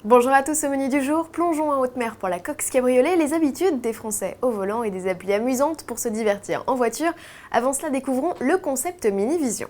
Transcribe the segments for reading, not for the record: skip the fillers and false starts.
Bonjour à tous, au menu du jour, plongeons en haute mer pour la Cox Cabriolet, les habitudes des Français au volant et des applis amusantes pour se divertir en voiture. Avant cela, découvrons le concept Mini Vision.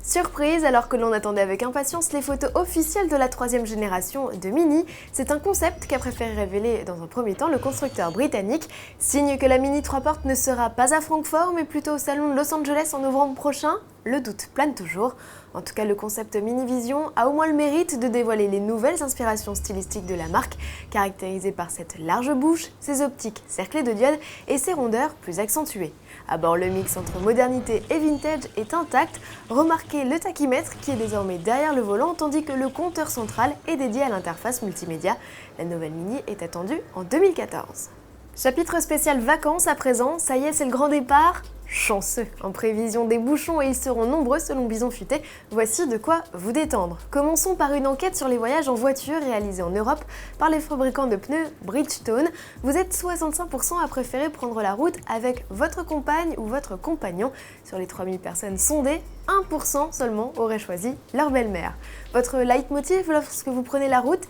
Surprise, alors que l'on attendait avec impatience les photos officielles de la troisième génération de Mini, c'est un concept qu'a préféré révéler dans un premier temps le constructeur britannique, signe que la Mini 3 portes ne sera pas à Francfort mais plutôt au salon de Los Angeles en novembre prochain. Le doute plane toujours. En tout cas, le concept Mini Vision a au moins le mérite de dévoiler les nouvelles inspirations stylistiques de la marque, caractérisées par cette large bouche, ses optiques cerclées de diodes et ses rondeurs plus accentuées. À bord, le mix entre modernité et vintage est intact. Remarquez le tachymètre qui est désormais derrière le volant, tandis que le compteur central est dédié à l'interface multimédia. La nouvelle Mini est attendue en 2014. Chapitre spécial vacances à présent, ça y est, c'est le grand départ. Chanceux, en prévision des bouchons et ils seront nombreux selon Bison Futé, voici de quoi vous détendre. Commençons par une enquête sur les voyages en voiture réalisée en Europe par les fabricants de pneus Bridgestone. Vous êtes 65% à préférer prendre la route avec votre compagne ou votre compagnon. Sur les 3000 personnes sondées, 1% seulement auraient choisi leur belle-mère. Votre leitmotiv lorsque vous prenez la route,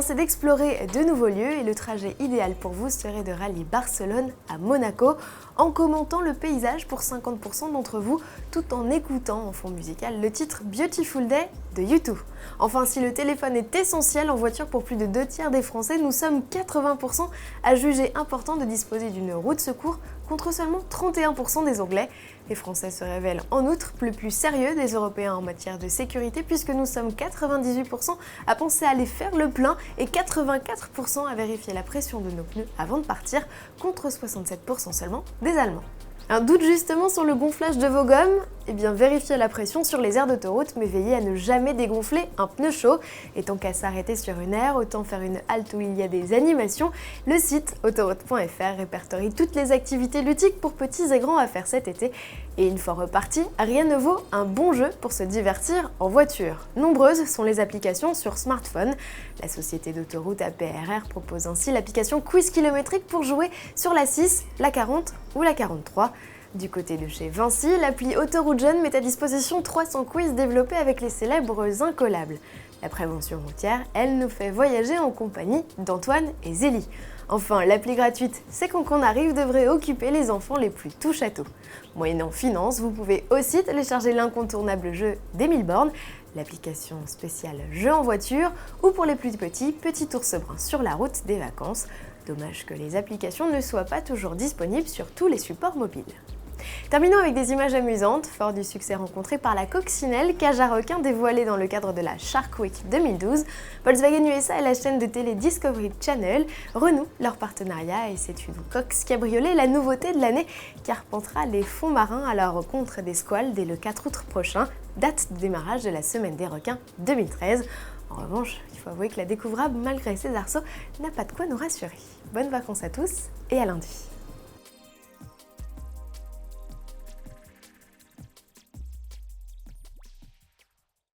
c'est d'explorer de nouveaux lieux et le trajet idéal pour vous serait de rallier Barcelone à Monaco en commentant le paysage pour 50% d'entre vous tout en écoutant en fond musical le titre Beautiful Day de U2. Enfin, si le téléphone est essentiel en voiture pour plus de 2/3 des Français, nous sommes 80% à juger important de disposer d'une roue de secours contre seulement 31% des Anglais. Les Français se révèlent en outre plus sérieux des Européens en matière de sécurité puisque nous sommes 98% à penser à aller faire le plein et 84% à vérifier la pression de nos pneus avant de partir contre 67% seulement des Allemands. Un doute justement sur le gonflage de vos gommes ? Vérifiez la pression sur les aires d'autoroute, mais veillez à ne jamais dégonfler un pneu chaud. Et tant qu'à s'arrêter sur une aire, autant faire une halte où il y a des animations. Le site autoroute.fr répertorie toutes les activités ludiques pour petits et grands à faire cet été. Et une fois reparti, rien ne vaut un bon jeu pour se divertir en voiture. Nombreuses sont les applications sur smartphone. La société d'autoroute APRR propose ainsi l'application Quiz kilométrique pour jouer sur la 6, la 40 ou la 43. Du côté de chez Vinci, l'appli Autoroute Jeune met à disposition 300 quiz développés avec les célèbres incollables. La prévention routière, elle, nous fait voyager en compagnie d'Antoine et Zélie. Enfin, l'appli gratuite C'est quand qu'on arrive devrait occuper les enfants les plus touche-à-tout. Moyennant finance, vous pouvez aussi télécharger l'incontournable jeu d'Émile Borne, l'application spéciale Jeux en voiture, ou pour les plus petits, Petit ours brun sur la route des vacances. Dommage que les applications ne soient pas toujours disponibles sur tous les supports mobiles. Terminons avec des images amusantes, fort du succès rencontré par la coccinelle cage à requins dévoilée dans le cadre de la Shark Week 2012. Volkswagen USA et la chaîne de télé Discovery Channel renouent leur partenariat et c'est une Cox Cabriolet, la nouveauté de l'année, qui arpentera les fonds marins à la rencontre des squales dès le 4 août prochain, date de démarrage de la Semaine des requins 2013. En revanche, il faut avouer que la découvrable, malgré ses arceaux, n'a pas de quoi nous rassurer. Bonnes vacances à tous et à lundi.